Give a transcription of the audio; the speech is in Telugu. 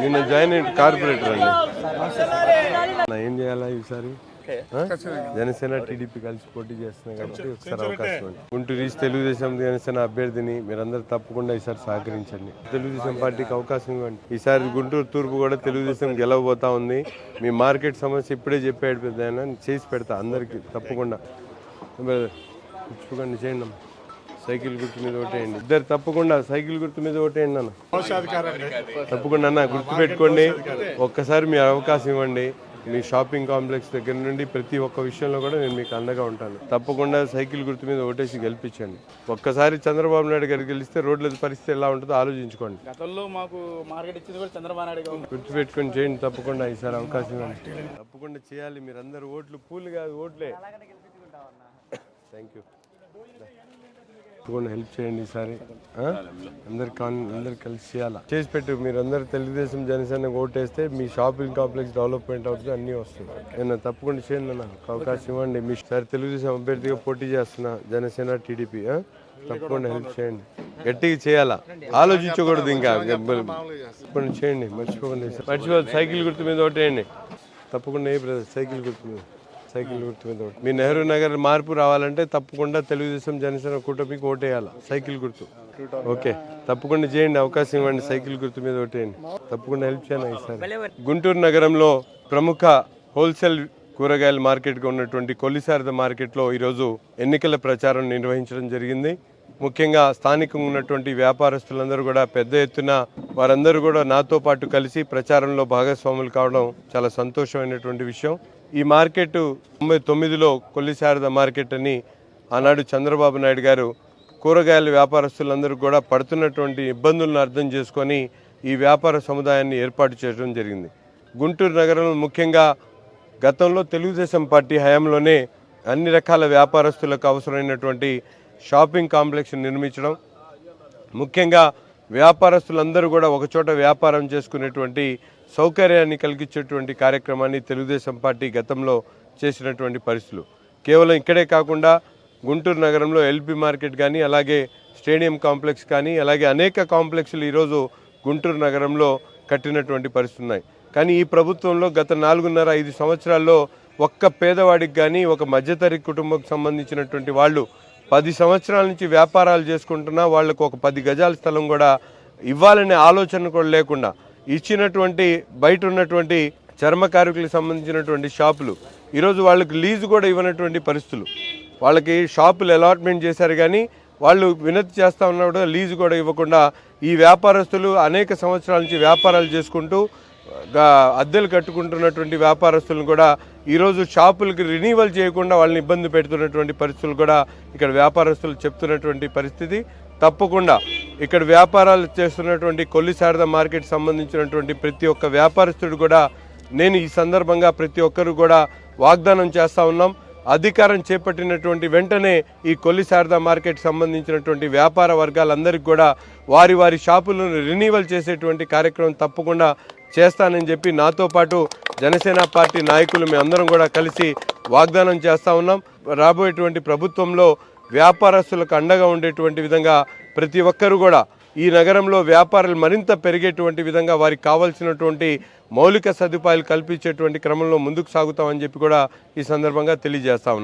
నిన్న జాయిన్ అయిన కార్పొరేటర్ అండి. ఏం చేయాలా ఈసారి? జనసేన టీడీపీ కలిసి పోటీ చేస్తున్నాయి కాబట్టి ఒకసారి అవకాశం ఉంది. గుంటూరు ఈస్ట్ తెలుగుదేశం జనసేన అభ్యర్థిని మీరందరూ తప్పకుండా ఈసారి సహకరించండి. తెలుగుదేశం పార్టీకి అవకాశం ఇవ్వండి. ఈసారి గుంటూరు తూర్పు కూడా తెలుగుదేశం గెలవబోతా ఉంది. మీ మార్కెట్ సమస్య ఇప్పుడే చెప్పాడు పెద్ద ఆయన, చేసి పెడతా అందరికి తప్పకుండా. ఇచ్చుకోండి, చేయండి అమ్మ. సైకిల్ గుర్తు మీద ఓటేయండి. ఇద్దరు తప్పకుండా సైకిల్ గుర్తు మీద ఓటేయండి అన్న. తప్పకుండా అన్న గుర్తుపెట్టుకోండి. ఒక్కసారి మీ అవకాశం ఇవ్వండి. మీ షాపింగ్ కాంప్లెక్స్ దగ్గర నుండి ప్రతి ఒక్క విషయంలో కూడా నేను మీకు అండగా ఉంటాను. తప్పకుండా సైకిల్ గుర్తు మీద ఓటేసి గెలిపించండి. ఒక్కసారి చంద్రబాబు నాయుడు గారికి గెలిస్తే రోడ్ల పరిస్థితి ఎలా ఉంటుందో ఆలోచించుకోండి. గతంలో మాకు మార్కెట్ ఇచ్చింది కూడా చంద్రబాబు నాయుడు. గుర్తుపెట్టుకొని చేయండి. తప్పకుండా ఈసారి అవకాశం ఇవ్వండి. తప్పకుండా చేయాలి. మీరు అందరు ఓట్లు పూలు కాదు, ఓట్లే. Thank you. తప్పకుండా హెల్ప్ చేయండి ఈసారి. అందరు కలిసి చేయాలా, చేసి పెట్టు. మీరు అందరు తెలుగుదేశం జనసేన ఓటేస్తే మీ షాపింగ్ కాంప్లెక్స్ డెవలప్మెంట్ అవుతుంది, అన్నీ వస్తుంది. నేను తప్పకుండా చేయండి అన్న, అవకాశం ఇవ్వండి. మీ సార్ తెలుగుదేశం అభ్యర్థిగా పోటీ చేస్తున్నా, జనసేన టీడీపీ. తప్పకుండా హెల్ప్ చేయండి. గట్టిగా చేయాలా, ఆలోచించకూడదు. ఇంకా తప్పకుండా చేయండి. మర్చిపోదు సైకిల్ గుర్తు మీద ఓటేయండి. తప్పకుండా ఏ బ్రదర్ సైకిల్ గుర్తు మీద, సైకిల్ గుర్తు మీద ఓటు. మీ నెహ్రూ నగర్ మార్పు రావాలంటే తప్పకుండా తెలుగుదేశం జనసేన కూటమికి ఓటేయాలి. సైకిల్ గుర్తు. ఓకే, తప్పకుండా చేయండి. అవకాశం ఇవ్వండి. సైకిల్ గుర్తు మీద ఓటేయండి. తప్పకుండా హెల్ప్ చేయండి ఈసారి. గుంటూరు నగరంలో ప్రముఖ హోల్సేల్ కూరగాయల మార్కెట్గా ఉన్నటువంటి కొల్లిసారద మార్కెట్లో ఈరోజు ఎన్నికల ప్రచారం నిర్వహించడం జరిగింది. ముఖ్యంగా స్థానికంగా ఉన్నటువంటి వ్యాపారస్తులందరూ కూడా పెద్ద ఎత్తున వారందరూ కూడా నాతో పాటు కలిసి ప్రచారంలో భాగస్వాములు కావడం చాలా సంతోషమైనటువంటి విషయం. ఈ మార్కెట్ 99లో కొల్లిసారద మార్కెట్ అని ఆనాడు చంద్రబాబు నాయుడు గారు కూరగాయల వ్యాపారస్తులందరూ కూడా పడుతున్నటువంటి ఇబ్బందులను అర్థం చేసుకొని ఈ వ్యాపార సముదాయాన్ని ఏర్పాటు చేయడం జరిగింది. గుంటూరు నగరంలో ముఖ్యంగా గతంలో తెలుగుదేశం పార్టీ హయాంలోనే అన్ని రకాల వ్యాపారస్తులకు అవసరమైనటువంటి షాపింగ్ కాంప్లెక్స్ నిర్మించడం, ముఖ్యంగా వ్యాపారస్తులందరూ కూడా ఒకచోట వ్యాపారం చేసుకునేటువంటి సౌకర్యాన్ని కలిగించేటువంటి కార్యక్రమాన్ని తెలుగుదేశం పార్టీ గతంలో చేసినటువంటి పరిస్థితులు. కేవలం ఇక్కడే కాకుండా గుంటూరు నగరంలో ఎల్పి మార్కెట్ కానీ, అలాగే స్టేడియం కాంప్లెక్స్ కానీ, అలాగే అనేక కాంప్లెక్స్లు ఈరోజు గుంటూరు నగరంలో కట్టినటువంటి పరిస్థితులు ఉన్నాయి. కానీ ఈ ప్రభుత్వంలో గత 4.5-5 సంవత్సరాల్లో ఒక్క పేదవాడికి కానీ, ఒక మధ్యతరగతి కుటుంబంకి సంబంధించినటువంటి వాళ్ళు 10 సంవత్సరాల నుంచి వ్యాపారాలు చేసుకుంటున్నా వాళ్లకు ఒక 10 గజాల స్థలం కూడా ఇవ్వాలనే ఆలోచన కూడా లేకుండా ఇచ్చినటువంటి బయట ఉన్నటువంటి చర్మ కార్మికులకు సంబంధించినటువంటి షాపులు ఈరోజు వాళ్ళకి లీజు కూడా ఇవ్వనటువంటి పరిస్థితులు. వాళ్ళకి షాపులు అలాట్మెంట్ చేశారు కానీ వాళ్ళు వినతి చేస్తూ ఉన్నప్పుడు లీజు కూడా ఇవ్వకుండా ఈ వ్యాపారస్తులు అనేక సంవత్సరాల నుంచి వ్యాపారాలు చేసుకుంటూ అద్దెలు కట్టుకుంటున్నటువంటి వ్యాపారస్తులను కూడా ఈరోజు షాపులకి రినీవల్ చేయకుండా వాళ్ళని ఇబ్బంది పెడుతున్నటువంటి పరిస్థితులు కూడా ఇక్కడ వ్యాపారస్తులు చెప్తున్నటువంటి పరిస్థితి. తప్పకుండా ఇక్కడ వ్యాపారాలు చేస్తున్నటువంటి కొల్లిసారద మార్కెట్ సంబంధించినటువంటి ప్రతి ఒక్క వ్యాపారస్తుడు కూడా నేను ఈ సందర్భంగా ప్రతి ఒక్కరు కూడా వాగ్దానం చేస్తూ ఉన్నాం. అధికారం చేపట్టినటువంటి వెంటనే ఈ కొల్లిసారద మార్కెట్ సంబంధించినటువంటి వ్యాపార వర్గాలందరికీ కూడా వారి వారి షాపులను రినీవల్ చేసేటువంటి కార్యక్రమం తప్పకుండా చేస్తానని చెప్పి నాతో పాటు జనసేన పార్టీ నాయకులు మేము అందరం కూడా కలిసి వాగ్దానం చేస్తూ ఉన్నాం. రాబోయేటువంటి ప్రభుత్వంలో వ్యాపారస్తులకు అండగా ఉండేటువంటి విధంగా ప్రతి ఒక్కరు కూడా ఈ నగరంలో వ్యాపారాలు మరింత పెరిగేటువంటి విధంగా వారికి కావాల్సినటువంటి మౌలిక సదుపాయాలు కల్పించేటువంటి క్రమంలో ముందుకు సాగుతామని చెప్పి కూడా ఈ సందర్భంగా తెలియజేస్తా ఉన్నాం.